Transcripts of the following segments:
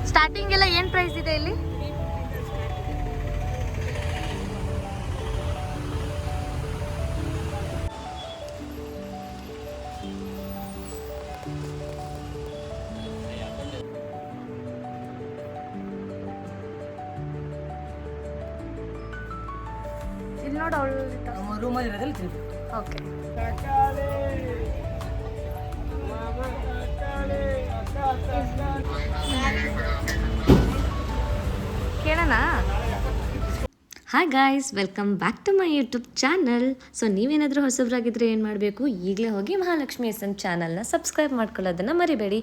Starting ಎಲ್ಲ ಏನು price ಇದೆ ಇಲ್ಲಿ? ಇಲ್ಲಿ ನೋಡಿ ಅವಳು ರೂಮಲ್ಲಿ ಇರೋದ್ರಲ್ಲಿ ತಿನ್ನಿ. ಓಕೆ. ಕೇಳೋಣ. Hi guys, welcome back to my YouTube channel. So ನೀವೇನಾದರೂ ಹೊಸಬ್ರಾಗಿದ್ದರೆ ಏನು ಮಾಡಬೇಕು, ಈಗಲೇ ಹೋಗಿ ಮಹಾಲಕ್ಷ್ಮಿ ಎಸ್.ಎಂ ಚಾನಲ್ನ ಸಬ್ಸ್ಕ್ರೈಬ್ ಮಾಡ್ಕೊಳ್ಳೋದನ್ನು ಮರಿಬೇಡಿ.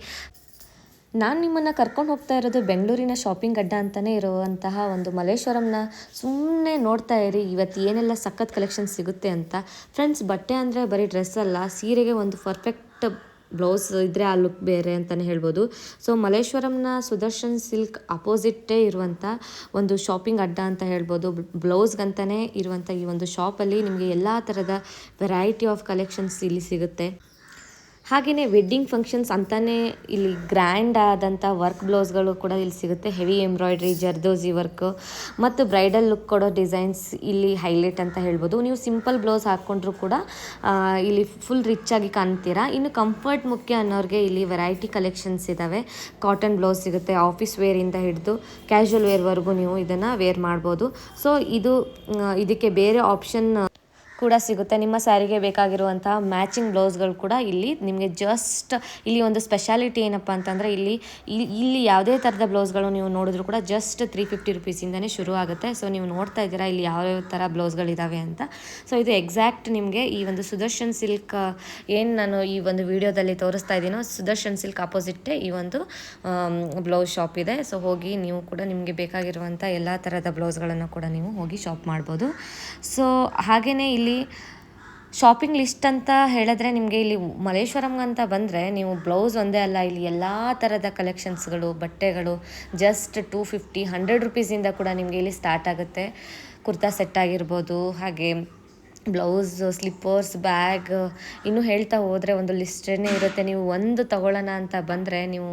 ನಾನು ನಿಮ್ಮನ್ನು ಕರ್ಕೊಂಡು ಹೋಗ್ತಾ ಇರೋದು ಬೆಂಗಳೂರಿನ ಶಾಪಿಂಗ್ ಅಡ್ಡ ಅಂತಲೇ ಇರುವಂತಹ ಒಂದು ಮಲ್ಲೇಶ್ವರಂನ. ಸುಮ್ಮನೆ ನೋಡ್ತಾ ಇರಿ ಇವತ್ತು ಏನೆಲ್ಲ ಸಖತ್ ಕಲೆಕ್ಷನ್ ಸಿಗುತ್ತೆ ಅಂತ. ಫ್ರೆಂಡ್ಸ್, ಬಟ್ಟೆ ಅಂದರೆ ಬರೀ ಡ್ರೆಸ್ ಅಲ್ಲ, ಸೀರೆಗೆ ಒಂದು ಪರ್ಫೆಕ್ಟ್ ಬ್ಲೌಸ್ ಇದ್ದರೆ ಆ ಲುಕ್ ಬೇರೆ ಅಂತಲೇ ಹೇಳ್ಬೋದು. ಸೊ ಮಲ್ಲೇಶ್ವರಂನ ಸುದರ್ಶನ್ ಸಿಲ್ಕ್ ಅಪೋಸಿಟ್ಟೇ ಇರುವಂಥ ಒಂದು ಶಾಪಿಂಗ್ ಅಡ್ಡ ಅಂತ ಹೇಳ್ಬೋದು. ಬ್ಲೌಸ್ಗಂತಲೇ ಇರುವಂಥ ಈ ಒಂದು ಶಾಪಲ್ಲಿ ನಿಮಗೆ ಎಲ್ಲ ಥರದ ವೆರೈಟಿ ಆಫ್ ಕಲೆಕ್ಷನ್ಸ್ ಇಲ್ಲಿ ಸಿಗುತ್ತೆ. ಹಾಗೆಯೇ ವೆಡ್ಡಿಂಗ್ ಫಂಕ್ಷನ್ಸ್ ಅಂತಲೇ ಇಲ್ಲಿ ಗ್ರ್ಯಾಂಡ್ ಆದಂಥ ವರ್ಕ್ ಬ್ಲೌಸ್ಗಳು ಕೂಡ ಇಲ್ಲಿ ಸಿಗುತ್ತೆ. ಹೆವಿ ಎಂಬ್ರಾಯ್ಡ್ರಿ, ಜರ್ದೋಸಿ ವರ್ಕು ಮತ್ತು ಬ್ರೈಡಲ್ ಲುಕ್ ಕೊಡೋ ಡಿಸೈನ್ಸ್ ಇಲ್ಲಿ ಹೈಲೈಟ್ ಅಂತ ಹೇಳ್ಬೋದು. ನೀವು ಸಿಂಪಲ್ ಬ್ಲೌಸ್ ಹಾಕ್ಕೊಂಡ್ರೂ ಕೂಡ ಇಲ್ಲಿ ಫುಲ್ ರಿಚ್ಚಾಗಿ ಕಾಣ್ತೀರಾ. ಇನ್ನು ಕಂಫರ್ಟ್ ಮುಖ್ಯ ಅನ್ನೋರಿಗೆ ಇಲ್ಲಿ ವೆರೈಟಿ ಕಲೆಕ್ಷನ್ಸ್ ಇದ್ದಾವೆ. ಕಾಟನ್ ಬ್ಲೌಸ್ ಸಿಗುತ್ತೆ, ಆಫೀಸ್ ವೇರಿಂದ ಹಿಡಿದು ಕ್ಯಾಶುವಲ್ ವೇರ್ವರೆಗೂ ನೀವು ಇದನ್ನು ವೇರ್ ಮಾಡ್ಬೋದು. ಸೊ ಇದಕ್ಕೆ ಬೇರೆ ಆಪ್ಷನ್ ಕೂಡ ಸಿಗುತ್ತೆ. ನಿಮ್ಮ ಸ್ಯಾರಿಗೆ ಬೇಕಾಗಿರುವಂತಹ ಮ್ಯಾಚಿಂಗ್ ಬ್ಲೌಸ್ಗಳು ಕೂಡ ಇಲ್ಲಿ ನಿಮಗೆ ಜಸ್ಟ್ ಇಲ್ಲಿ ಒಂದು ಸ್ಪೆಷಾಲಿಟಿ ಏನಪ್ಪ ಅಂತಂದರೆ ಇಲ್ಲಿ ಯಾವುದೇ ಥರದ ಬ್ಲೌಸ್ಗಳು ನೀವು ನೋಡಿದ್ರು ಕೂಡ ಜಸ್ಟ್ 350 ರುಪೀಸಿಂದನೇ ಶುರು ಆಗುತ್ತೆ. ಸೊ ನೀವು ನೋಡ್ತಾ ಇದ್ದೀರಾ ಇಲ್ಲಿ ಯಾವ್ಯಾವ ಥರ ಬ್ಲೌಸ್ಗಳಿದ್ದಾವೆ ಅಂತ. ಸೊ ಇದು ಎಕ್ಸಾಕ್ಟ್ ನಿಮಗೆ ಈ ಒಂದು ಸುದರ್ಶನ್ ಸಿಲ್ಕ್ ಏನು ನಾನು ಈ ಒಂದು ವಿಡಿಯೋದಲ್ಲಿ ತೋರಿಸ್ತಾ ಇದ್ದೀನೋ, ಸುದರ್ಶನ್ ಸಿಲ್ಕ್ ಅಪೋಸಿಟ್ಟೇ ಈ ಒಂದು ಬ್ಲೌಸ್ ಶಾಪ್ ಇದೆ. ಸೊ ಹೋಗಿ ನೀವು ಕೂಡ ನಿಮಗೆ ಬೇಕಾಗಿರುವಂಥ ಎಲ್ಲ ಥರದ ಬ್ಲೌಸ್ಗಳನ್ನು ಕೂಡ ನೀವು ಹೋಗಿ ಶಾಪ್ ಮಾಡ್ಬೋದು. ಸೊ ಹಾಗೆಯೇ ಇಲ್ಲಿ ಶಾಪಿಂಗ್ ಲಿಸ್ಟ್ ಅಂತ ಹೇಳಿದ್ರೆ ನಿಮಗೆ ಇಲ್ಲಿ ಮಲ್ಲೇಶ್ವರಂಗಂತ ಬಂದರೆ ನೀವು ಬ್ಲೌಸ್ ಒಂದೇ ಅಲ್ಲ, ಇಲ್ಲಿ ಎಲ್ಲ ಥರದ ಕಲೆಕ್ಷನ್ಸ್ಗಳು, ಬಟ್ಟೆಗಳು ಜಸ್ಟ್ 250-100 ರುಪೀಸಿಂದ ಕೂಡ ನಿಮಗೆ ಇಲ್ಲಿ ಸ್ಟಾರ್ಟ್ ಆಗುತ್ತೆ. ಕುರ್ತಾ ಸೆಟ್ ಆಗಿರ್ಬೋದು, ಹಾಗೆ ಬ್ಲೌಸ್, ಸ್ಲಿಪ್ಪರ್ಸ್, ಬ್ಯಾಗ್, ಇನ್ನೂ ಹೇಳ್ತಾ ಹೋದರೆ ಒಂದು ಲಿಸ್ಟೇ ಇರುತ್ತೆ. ನೀವು ಒಂದು ತಗೊಳ್ಳೋಣ ಅಂತ ಬಂದರೆ ನೀವು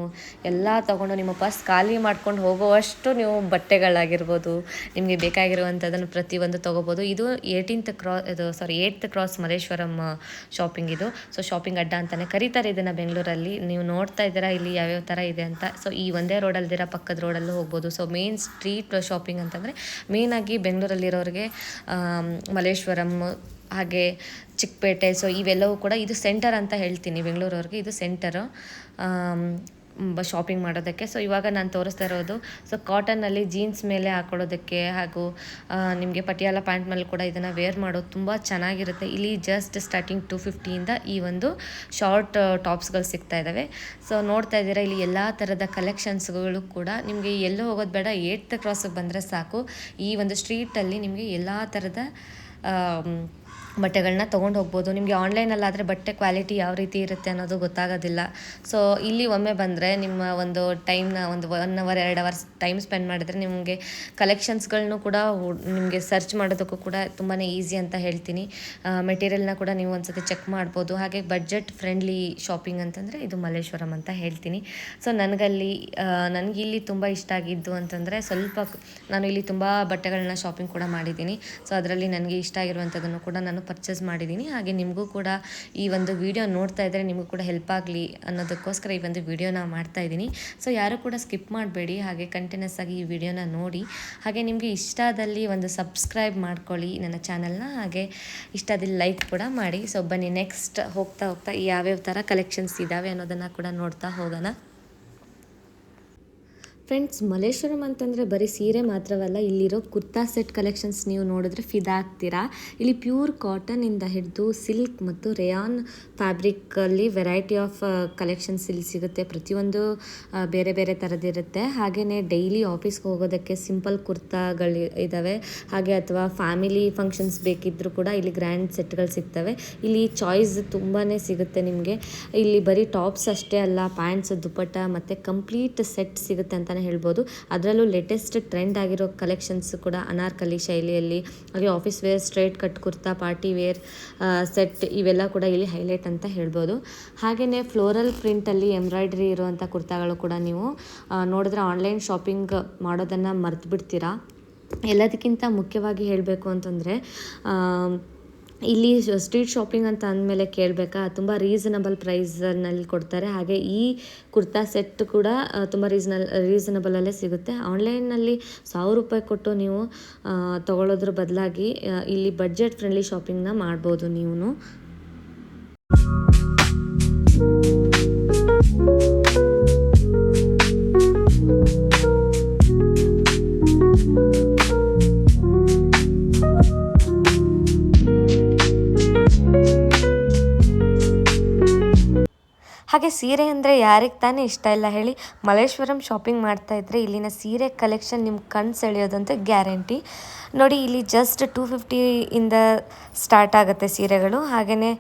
ಎಲ್ಲ ತೊಗೊಂಡು ನಿಮ್ಮ ಪರ್ಸ್ ಖಾಲಿ ಮಾಡ್ಕೊಂಡು ಹೋಗುವಷ್ಟು ನೀವು ಬಟ್ಟೆಗಳಾಗಿರ್ಬೋದು, ನಿಮಗೆ ಬೇಕಾಗಿರುವಂಥದ್ದನ್ನು ಪ್ರತಿಯೊಂದು ತೊಗೋಬೋದು. ಇದು 8th ಕ್ರಾಸ್ ಮಲ್ಲೇಶ್ವರಂ ಶಾಪಿಂಗ್ ಇದು. ಸೊ ಶಾಪಿಂಗ್ ಅಡ್ಡ ಅಂತಲೇ ಕರೀತಾರೆ ಇದನ್ನು ಬೆಂಗಳೂರಲ್ಲಿ. ನೀವು ನೋಡ್ತಾ ಇದ್ದೀರಾ ಇಲ್ಲಿ ಯಾವ್ಯಾವ ಥರ ಇದೆ ಅಂತ. ಸೊ ಈ ಒಂದೇ ರೋಡಲ್ದಿರ ಪಕ್ಕದ ರೋಡಲ್ಲೂ ಹೋಗ್ಬೋದು. ಸೊ ಮೇನ್ ಸ್ಟ್ರೀಟ್ ಶಾಪಿಂಗ್ ಅಂತಂದರೆ ಮೇಯ್ನಾಗಿ ಬೆಂಗಳೂರಲ್ಲಿರೋರಿಗೆ ಮಲ್ಲೇಶ್ವರಂ, ಹಾಗೆ ಚಿಕ್ಕಪೇಟೆ, ಸೊ ಇವೆಲ್ಲವೂ ಕೂಡ ಇದು ಸೆಂಟರ್ ಅಂತ ಹೇಳ್ತೀನಿ. ಬೆಂಗಳೂರವ್ರಿಗೆ ಇದು ಸೆಂಟರು ಶಾಪಿಂಗ್ ಮಾಡೋದಕ್ಕೆ. ಸೊ ಇವಾಗ ನಾನು ತೋರಿಸ್ತಾ ಇರೋದು ಕಾಟನ್ನಲ್ಲಿ ಜೀನ್ಸ್ ಮೇಲೆ ಹಾಕೊಳ್ಳೋದಕ್ಕೆ, ಹಾಗೂ ನಿಮಗೆ ಪಟಿಯಾಲ ಪ್ಯಾಂಟ್ ಮೇಲೆ ಕೂಡ ಇದನ್ನು ವೇರ್ ಮಾಡೋದು ತುಂಬ ಚೆನ್ನಾಗಿರುತ್ತೆ. ಇಲ್ಲಿ ಜಸ್ಟ್ ಸ್ಟಾರ್ಟಿಂಗ್ 250ಇಂದ ಈ ಒಂದು ಶಾರ್ಟ್ ಟಾಪ್ಸ್ಗಳು ಸಿಗ್ತಾ ಇದ್ದಾವೆ. ಸೊ ನೋಡ್ತಾ ಇದ್ದೀರಾ ಇಲ್ಲಿ ಎಲ್ಲ ಥರದ ಕಲೆಕ್ಷನ್ಸ್ಗಳು ಕೂಡ ನಿಮಗೆ ಎಲ್ಲೂ ಹೋಗೋದು ಬೇಡ, 8th ಕ್ರಾಸಿಗೆ ಬಂದರೆ ಸಾಕು. ಈ ಒಂದು ಸ್ಟ್ರೀಟಲ್ಲಿ ನಿಮಗೆ ಎಲ್ಲ ಥರದ ಬಟ್ಟೆಗಳನ್ನ ತೊಗೊಂಡು ಹೋಗ್ಬೋದು. ನಿಮಗೆ ಆನ್ಲೈನಲ್ಲಾದರೆ ಬಟ್ಟೆ ಕ್ವಾಲಿಟಿ ಯಾವ ರೀತಿ ಇರುತ್ತೆ ಅನ್ನೋದು ಗೊತ್ತಾಗೋದಿಲ್ಲ. ಸೊ ಇಲ್ಲಿ ಒಮ್ಮೆ ಬಂದರೆ ನಿಮ್ಮ ಒಂದು ಟೈಮ್ನ ಒಂದು 1 hour 2 hours ಟೈಮ್ ಸ್ಪೆಂಡ್ ಮಾಡಿದರೆ ನಿಮಗೆ ಕಲೆಕ್ಷನ್ಸ್ಗಳನ್ನೂ ಕೂಡ ನಿಮಗೆ ಸರ್ಚ್ ಮಾಡೋದಕ್ಕೂ ಕೂಡ ತುಂಬಾ ಈಸಿ ಅಂತ ಹೇಳ್ತೀನಿ. ಮೆಟೀರಿಯಲ್ನ ಕೂಡ ನೀವು ಒಂದ್ಸತಿ ಚೆಕ್ ಮಾಡ್ಬೋದು. ಹಾಗೆ ಬಡ್ಜೆಟ್ ಫ್ರೆಂಡ್ಲಿ ಶಾಪಿಂಗ್ ಅಂತಂದರೆ ಇದು ಮಲ್ಲೇಶ್ವರಂ ಅಂತ ಹೇಳ್ತೀನಿ. ಸೊ ನನಗಿಲ್ಲಿ ತುಂಬ ಇಷ್ಟ ಆಗಿದ್ದು ಅಂತಂದರೆ ನಾನು ಇಲ್ಲಿ ತುಂಬ ಬಟ್ಟೆಗಳನ್ನ ಶಾಪಿಂಗ್ ಕೂಡ ಮಾಡಿದ್ದೀನಿ. ಸೊ ಅದರಲ್ಲಿ ನನಗೆ ಇಷ್ಟ ಆಗಿರುವಂಥದ್ದನ್ನು ಕೂಡ ನಾನು ಪರ್ಚೇಸ್ ಮಾಡಿದ್ದೀನಿ. ಹಾಗೆ ನಿಮಗೂ ಕೂಡ ಈ ಒಂದು ವಿಡಿಯೋ ನೋಡ್ತಾ ಇದ್ದರೆ ನಿಮಗೂ ಕೂಡ ಹೆಲ್ಪ್ ಆಗಲಿ ಅನ್ನೋದಕ್ಕೋಸ್ಕರ ಈ ಒಂದು ವಿಡಿಯೋನ ಮಾಡ್ತಾ ಇದ್ದೀನಿ. ಸೊ ಯಾರು ಕೂಡ ಸ್ಕಿಪ್ ಮಾಡಬೇಡಿ, ಹಾಗೆ ಕಂಟಿನ್ಯೂಸ್ ಆಗಿ ಈ ವಿಡಿಯೋನ ನೋಡಿ. ಹಾಗೆ ನಿಮಗೆ ಇಷ್ಟ ಆದಲ್ಲಿ ಒಂದು ಸಬ್ಸ್ಕ್ರೈಬ್ ಮಾಡ್ಕೊಳ್ಳಿ ನನ್ನ ಚಾನಲ್ನ, ಹಾಗೆ ಇಷ್ಟ ಆದಲ್ಲಿ ಲೈಕ್ ಕೂಡ ಮಾಡಿ. ಸೊ ಬನ್ನಿ ನೆಕ್ಸ್ಟ್ ಹೋಗ್ತಾ ಯಾವ್ಯಾವ ಥರ ಕಲೆಕ್ಷನ್ಸ್ ಇದ್ದಾವೆ ಅನ್ನೋದನ್ನು ಕೂಡ ನೋಡ್ತಾ ಹೋಗೋಣ. ಫ್ರೆಂಡ್ಸ್, ಮಲ್ಲೇಶ್ವರಂ ಅಂತಂದರೆ ಬರೀ ಸೀರೆ ಮಾತ್ರವಲ್ಲ, ಇಲ್ಲಿರೋ ಕುರ್ತಾ ಸೆಟ್ ಕಲೆಕ್ಷನ್ಸ್ ನೀವು ನೋಡಿದ್ರೆ ಫಿದಾ ಆಗ್ತೀರಾ. ಇಲ್ಲಿ ಪ್ಯೂರ್ ಕಾಟನಿಂದ ಹಿಡಿದು ಸಿಲ್ಕ್ ಮತ್ತು ರೇಯಾನ್ ಫ್ಯಾಬ್ರಿಕ್ಕಲ್ಲಿ ವೆರೈಟಿ ಆಫ್ ಕಲೆಕ್ಷನ್ಸ್ ಇಲ್ಲಿ ಸಿಗುತ್ತೆ. ಪ್ರತಿಯೊಂದು ಬೇರೆ ಬೇರೆ ಥರದ್ದಿರುತ್ತೆ. ಹಾಗೆಯೇ ಡೈಲಿ ಆಫೀಸ್ಗೆ ಹೋಗೋದಕ್ಕೆ ಸಿಂಪಲ್ ಕುರ್ತಾಗಳು ಇದ್ದಾವೆ. ಹಾಗೆ ಅಥವಾ ಫ್ಯಾಮಿಲಿ ಫಂಕ್ಷನ್ಸ್ ಬೇಕಿದ್ದರೂ ಕೂಡ ಇಲ್ಲಿ ಗ್ರ್ಯಾಂಡ್ ಸೆಟ್ಗಳು ಸಿಗ್ತವೆ. ಇಲ್ಲಿ ಚಾಯ್ಸ್ ತುಂಬಾ ಸಿಗುತ್ತೆ ನಿಮಗೆ. ಇಲ್ಲಿ ಬರೀ ಟಾಪ್ಸ್ ಅಷ್ಟೇ ಅಲ್ಲ, ಪ್ಯಾಂಟ್ಸ್, ದುಪಟ್ಟ ಮತ್ತು ಕಂಪ್ಲೀಟ್ ಸೆಟ್ ಸಿಗುತ್ತೆ ಅಂತ ಅಂತಲೇ ಹೇಳ್ಬೋದು. ಅದರಲ್ಲೂ ಲೇಟೆಸ್ಟ್ ಟ್ರೆಂಡ್ ಆಗಿರೋ ಕಲೆಕ್ಷನ್ಸ್ ಕೂಡ ಅನಾರ್ಕಲಿ ಶೈಲಿಯಲ್ಲಿ, ಹಾಗೆ office wear, straight cut kurta, party wear set ಇವೆಲ್ಲ ಕೂಡ ಇಲ್ಲಿ ಹೈಲೈಟ್ ಅಂತ ಹೇಳ್ಬೋದು. ಹಾಗೆಯೇ ಫ್ಲೋರಲ್ ಪ್ರಿಂಟಲ್ಲಿ ಎಂಬ್ರಾಯ್ಡ್ರಿ ಇರುವಂಥ ಕುರ್ತಾಗಳು ಕೂಡ ನೀವು ನೋಡಿದ್ರೆ ಆನ್ಲೈನ್ ಶಾಪಿಂಗ್ ಮಾಡೋದನ್ನು ಮರ್ತು ಬಿಡ್ತೀರಾ. ಎಲ್ಲದಕ್ಕಿಂತ ಮುಖ್ಯವಾಗಿ ಹೇಳಬೇಕು ಅಂತಂದರೆ ಇಲ್ಲಿ ಸ್ಟ್ರೀಟ್ ಶಾಪಿಂಗ್ ಅಂತ ಅಂದಮೇಲೆ ಕೇಳಬೇಕಾ, ತುಂಬ ರೀಸನಬಲ್ ಪ್ರೈಸ್ನಲ್ಲಿ ಕೊಡ್ತಾರೆ. ಹಾಗೆ ಈ ಕುರ್ತಾ ಸೆಟ್ ಕೂಡ ತುಂಬ ರೀಸನಬಲಲ್ಲೇ ಸಿಗುತ್ತೆ. ಆನ್ಲೈನಲ್ಲಿ 1000 ರೂಪಾಯಿ ಕೊಟ್ಟು ನೀವು ತೊಗೊಳ್ಳೋದ್ರ ಬದಲಾಗಿ ಇಲ್ಲಿ ಬಡ್ಜೆಟ್ ಫ್ರೆಂಡ್ಲಿ ಶಾಪಿಂಗ್ನ ಮಾಡ್ಬೋದು ನೀವು. ಹಾಗೆ ಸೀರೆ ಅಂದರೆ ಯಾರಿಗೆ ತಾನೇ ಇಷ್ಟ ಇಲ್ಲ ಹೇಳಿ. ಮಲ್ಲೇಶ್ವರಂ ಶಾಪಿಂಗ್ ಮಾಡ್ತಾ ಇದ್ದರೆ ಇಲ್ಲಿನ ಸೀರೆ ಕಲೆಕ್ಷನ್ ನಿಮ್ಮ ಕಣ್ಣು ಸೆಳೆಯೋದಂತ ಗ್ಯಾರಂಟಿ. ನೋಡಿ, ಇಲ್ಲಿ ಜಸ್ಟ್ 250 ಇಂದ ಸ್ಟಾರ್ಟ್ ಆಗುತ್ತೆ ಸೀರೆಗಳು. ಹಾಗೆಯೇ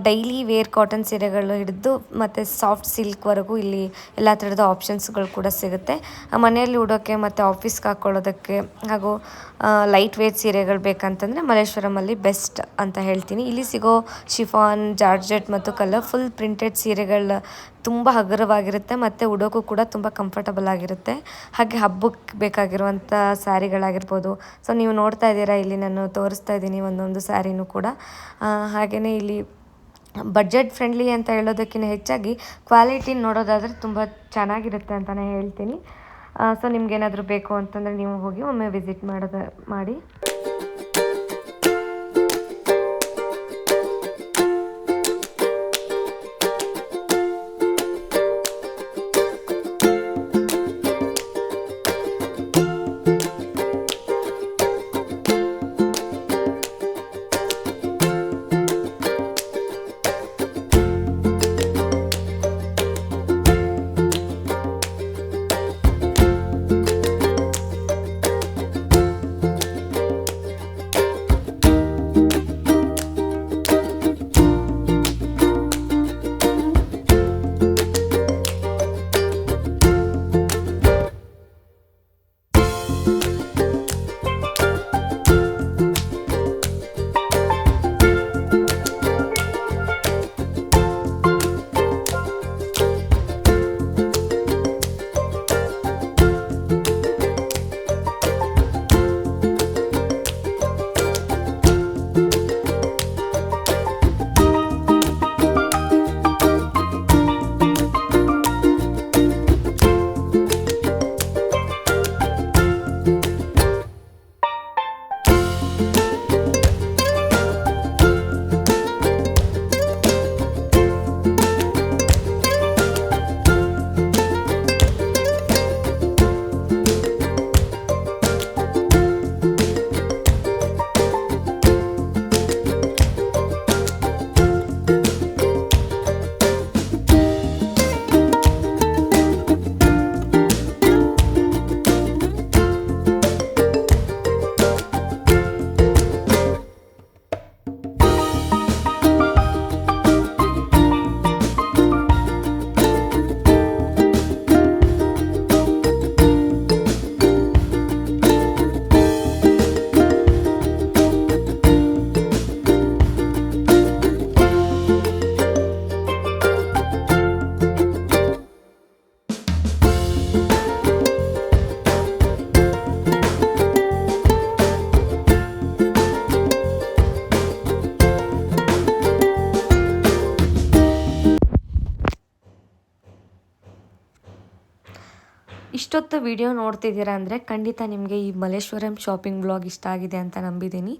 ಡೈಲಿ ವೇರ್ ಕಾಟನ್ ಸೀರೆಗಳು ಹಿಡಿದು ಮತ್ತು ಸಾಫ್ಟ್ ಸಿಲ್ಕ್ವರೆಗೂ ಇಲ್ಲಿ ಎಲ್ಲ ಥರದ ಆಪ್ಷನ್ಸ್ಗಳು ಕೂಡ ಸಿಗುತ್ತೆ. ಮನೆಯಲ್ಲಿ ಉಡೋಕ್ಕೆ ಮತ್ತು ಆಫೀಸ್ಗೆ ಹಾಕ್ಕೊಳ್ಳೋದಕ್ಕೆ ಹಾಗೂ ಲೈಟ್ ವೇಟ್ ಸೀರೆಗಳು ಬೇಕಂತಂದರೆ ಮಲ್ಲೇಶ್ವರಮಲ್ಲಿ ಬೆಸ್ಟ್ ಅಂತ ಹೇಳ್ತೀನಿ. ಇಲ್ಲಿ ಸಿಗೋ ಶಿಫಾನ್, ಜಾರ್ಜೆಟ್ ಮತ್ತು ಕಲರ್ಫುಲ್ ಪ್ರಿಂಟೆಡ್ ಸೀರೆಗಳು ತುಂಬ ಹಗುರವಾಗಿರುತ್ತೆ ಮತ್ತು ಉಡೋಕ್ಕೂ ಕೂಡ ತುಂಬ ಕಂಫರ್ಟಬಲ್ ಆಗಿರುತ್ತೆ. ಹಾಗೆ ಹಬ್ಬಕ್ಕೆ ಬೇಕಾಗಿರುವಂಥ ಸ್ಯಾರಿಗಳಾಗಿರ್ಬೋದು. ಸೊ ನೀವು ನೋಡ್ತಾ ಇದ್ದೀರಾ, ಇಲ್ಲಿ ನಾನು ತೋರಿಸ್ತಾ ಇದ್ದೀನಿ ಒಂದೊಂದು ಸ್ಯಾರಿನೂ ಕೂಡ. ಹಾಗೆಯೇ ಇಲ್ಲಿ ಬಡ್ಜೆಟ್ ಫ್ರೆಂಡ್ಲಿ ಅಂತ ಹೇಳೋದಕ್ಕಿಂತ ಹೆಚ್ಚಾಗಿ ಕ್ವಾಲಿಟಿ ನೋಡೋದಾದರೆ ತುಂಬ ಚೆನ್ನಾಗಿರುತ್ತೆ ಅಂತಲೇ ಹೇಳ್ತೀನಿ. ಸೊ ನಿಮ್ಗೇನಾದರೂ ಬೇಕು ಅಂತಂದರೆ ನೀವು ಹೋಗಿ ಒಮ್ಮೆ ವಿಸಿಟ್ ಮಾಡಿ. ಇಷ್ಟೊತ್ತು ವಿಡಿಯೋ ನೋಡ್ತಿದ್ದೀರಾ ಅಂದರೆ ಖಂಡಿತ ನಿಮಗೆ ಈ ಮಲ್ಲೇಶ್ವರಂ ಶಾಪಿಂಗ್ ಬ್ಲಾಗ್ ಇಷ್ಟ ಆಗಿದೆ ಅಂತ ನಂಬಿದ್ದೀನಿ.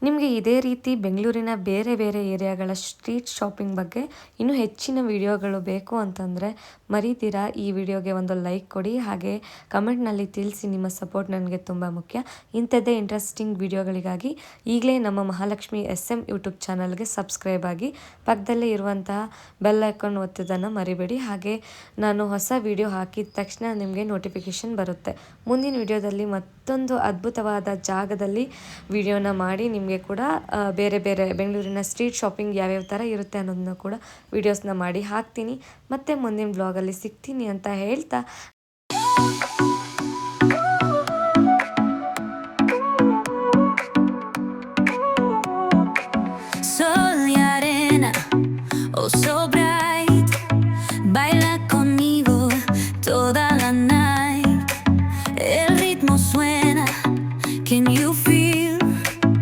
ನಿಮಗೆ ಇದೇ ರೀತಿ ಬೆಂಗಳೂರಿನ ಬೇರೆ ಬೇರೆ ಏರಿಯಾಗಳ ಸ್ಟ್ರೀಟ್ ಶಾಪಿಂಗ್ ಬಗ್ಗೆ ಇನ್ನೂ ಹೆಚ್ಚಿನ ವಿಡಿಯೋಗಳು ಬೇಕು ಅಂತಂದರೆ ಮರಿತೀರಾ ಈ ವಿಡಿಯೋಗೆ ಒಂದು ಲೈಕ್ ಕೊಡಿ. ಹಾಗೆ ಕಮೆಂಟ್ನಲ್ಲಿ ತಿಳಿಸಿ, ನಿಮ್ಮ ಸಪೋರ್ಟ್ ನನಗೆ ತುಂಬ ಮುಖ್ಯ. ಇಂಥದ್ದೇ ಇಂಟ್ರೆಸ್ಟಿಂಗ್ ವಿಡಿಯೋಗಳಿಗಾಗಿ ಈಗಲೇ ನಮ್ಮ ಮಹಾಲಕ್ಷ್ಮಿ SM ಯೂಟ್ಯೂಬ್ ಚಾನಲ್ಗೆ ಸಬ್ಸ್ಕ್ರೈಬ್ ಆಗಿ ಪಕ್ಕದಲ್ಲೇ ಇರುವಂತಹ ಬೆಲ್ ಐಕಾನ್ ಒತ್ತೋದನ್ನು ಮರಿಬೇಡಿ. ಹಾಗೆ ನಾನು ಹೊಸ ವಿಡಿಯೋ ಹಾಕಿದ ತಕ್ಷಣ ನಿಮಗೆ ನೋಟಿಫಿಕೇಷನ್ ಬರುತ್ತೆ. ಮುಂದಿನ ವಿಡಿಯೋದಲ್ಲಿ ಮತ್ತೊಂದು ಅದ್ಭುತವಾದ ಜಾಗದಲ್ಲಿ ವಿಡಿಯೋನ ಮಾಡಿ ನಿಮಗೆ ಕೂಡ ಬೇರೆ ಬೇರೆ ಬೆಂಗಳೂರಿನ ಸ್ಟ್ರೀಟ್ ಶಾಪಿಂಗ್ ಯಾವ್ಯಾವ ಥರ ಇರುತ್ತೆ ಅನ್ನೋದನ್ನ ಕೂಡ ವಿಡಿಯೋಸ್ನ ಮಾಡಿ ಹಾಕ್ತೀನಿ. ಮತ್ತೆ ಮುಂದಿನ ಬ್ಲಾಗಲ್ಲಿ ಸಿಗ್ತೀನಿ ಅಂತ ಹೇಳ್ತಾ Sol y arena, oh so bright, baila conmigo toda